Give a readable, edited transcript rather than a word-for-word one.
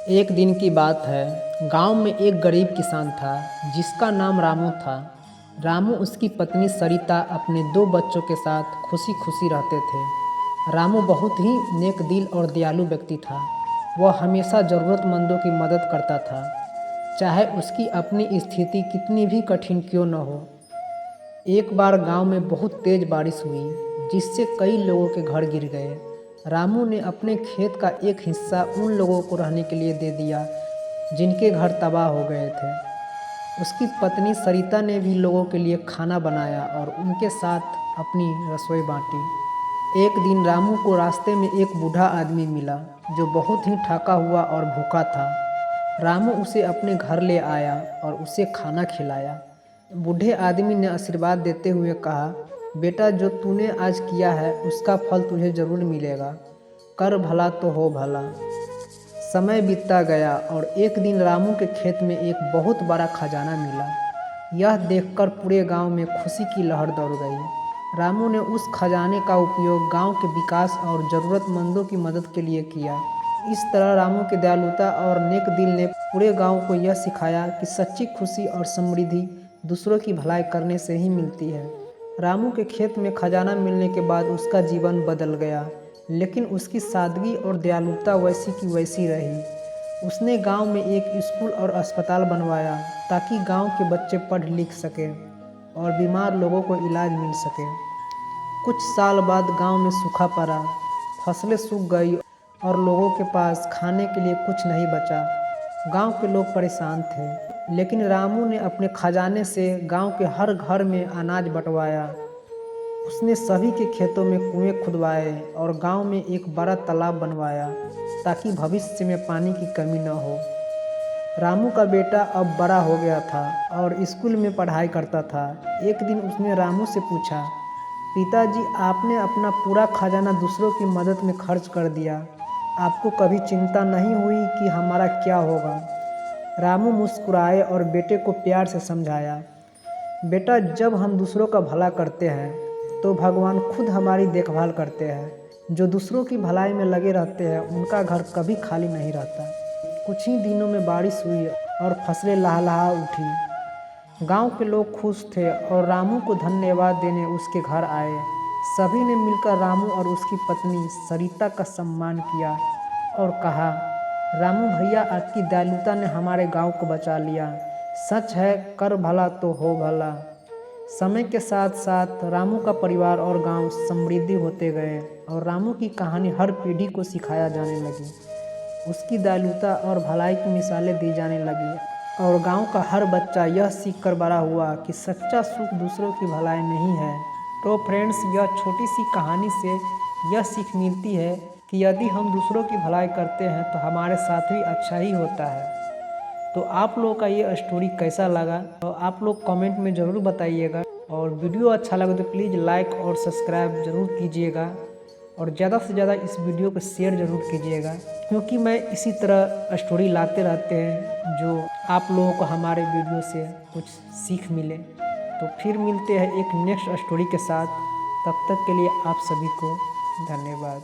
एक दिन की बात है। गांव में एक गरीब किसान था जिसका नाम रामू था। रामू उसकी पत्नी सरिता अपने दो बच्चों के साथ खुशी खुशी रहते थे। रामू बहुत ही नेक दिल और दयालु व्यक्ति था। वह हमेशा ज़रूरतमंदों की मदद करता था, चाहे उसकी अपनी स्थिति कितनी भी कठिन क्यों न हो। एक बार गांव में बहुत तेज बारिश हुई, जिससे कई लोगों के घर गिर गए। रामू ने अपने खेत का एक हिस्सा उन लोगों को रहने के लिए दे दिया जिनके घर तबाह हो गए थे। उसकी पत्नी सरिता ने भी लोगों के लिए खाना बनाया और उनके साथ अपनी रसोई बांटी। एक दिन रामू को रास्ते में एक बूढ़ा आदमी मिला जो बहुत ही थका हुआ और भूखा था। रामू उसे अपने घर ले आया और उसे खाना खिलाया। बूढ़े आदमी ने आशीर्वाद देते हुए कहा, बेटा, जो तूने आज किया है उसका फल तुझे जरूर मिलेगा। कर भला तो हो भला। समय बीतता गया और एक दिन रामू के खेत में एक बहुत बड़ा खजाना मिला। यह देखकर पूरे गांव में खुशी की लहर दौड़ गई। रामू ने उस खजाने का उपयोग गांव के विकास और ज़रूरतमंदों की मदद के लिए किया। इस तरह रामू की दयालुता और नेक दिल ने पूरे गांव को यह सिखाया कि सच्ची खुशी और समृद्धि दूसरों की भलाई करने से ही मिलती है। रामू के खेत में खजाना मिलने के बाद उसका जीवन बदल गया, लेकिन उसकी सादगी और दयालुता वैसी की वैसी रही। उसने गांव में एक स्कूल और अस्पताल बनवाया ताकि गांव के बच्चे पढ़ लिख सकें और बीमार लोगों को इलाज मिल सके। कुछ साल बाद गांव में सूखा पड़ा, फसलें सूख गई और लोगों के पास खाने के लिए कुछ नहीं बचा। गांव के लोग परेशान थे, लेकिन रामू ने अपने खजाने से गांव के हर घर में अनाज बंटवाया। उसने सभी के खेतों में कुएं खुदवाए और गांव में एक बड़ा तालाब बनवाया ताकि भविष्य में पानी की कमी न हो। रामू का बेटा अब बड़ा हो गया था और स्कूल में पढ़ाई करता था। एक दिन उसने रामू से पूछा, पिताजी, आपने अपना पूरा खजाना दूसरों की मदद में खर्च कर दिया। आपको कभी चिंता नहीं हुई कि हमारा क्या होगा? रामू मुस्कुराए और बेटे को प्यार से समझाया, बेटा, जब हम दूसरों का भला करते हैं तो भगवान खुद हमारी देखभाल करते हैं। जो दूसरों की भलाई में लगे रहते हैं उनका घर कभी खाली नहीं रहता। कुछ ही दिनों में बारिश हुई और फसलें लहलहा उठी। गांव के लोग खुश थे और रामू को धन्यवाद देने उसके घर आए। सभी ने मिलकर रामू और उसकी पत्नी सरिता का सम्मान किया और कहा, रामू भैया, आपकी दयालुता ने हमारे गांव को बचा लिया। सच है, कर भला तो हो भला। समय के साथ साथ रामू का परिवार और गांव समृद्धि होते गए और रामू की कहानी हर पीढ़ी को सिखाया जाने लगी। उसकी दयालुता और भलाई की मिसालें दी जाने लगी और गांव का हर बच्चा यह सीख कर बड़ा हुआ कि सच्चा सुख दूसरों की भलाई में ही है। तो फ्रेंड्स, यह छोटी सी कहानी से यह सीख मिलती है कि यदि हम दूसरों की भलाई करते हैं तो हमारे साथ भी अच्छा ही होता है। तो आप लोगों का ये स्टोरी कैसा लगा तो आप लोग कमेंट में ज़रूर बताइएगा, और वीडियो अच्छा लगे तो प्लीज़ लाइक और सब्सक्राइब ज़रूर कीजिएगा और ज़्यादा से ज़्यादा इस वीडियो को शेयर ज़रूर कीजिएगा, क्योंकि मैं इसी तरह स्टोरी लाते रहते हैं जो आप लोगों को हमारे वीडियो से कुछ सीख मिले। तो फिर मिलते हैं एक नेक्स्ट स्टोरी के साथ। तब तक के लिए आप सभी को धन्यवाद।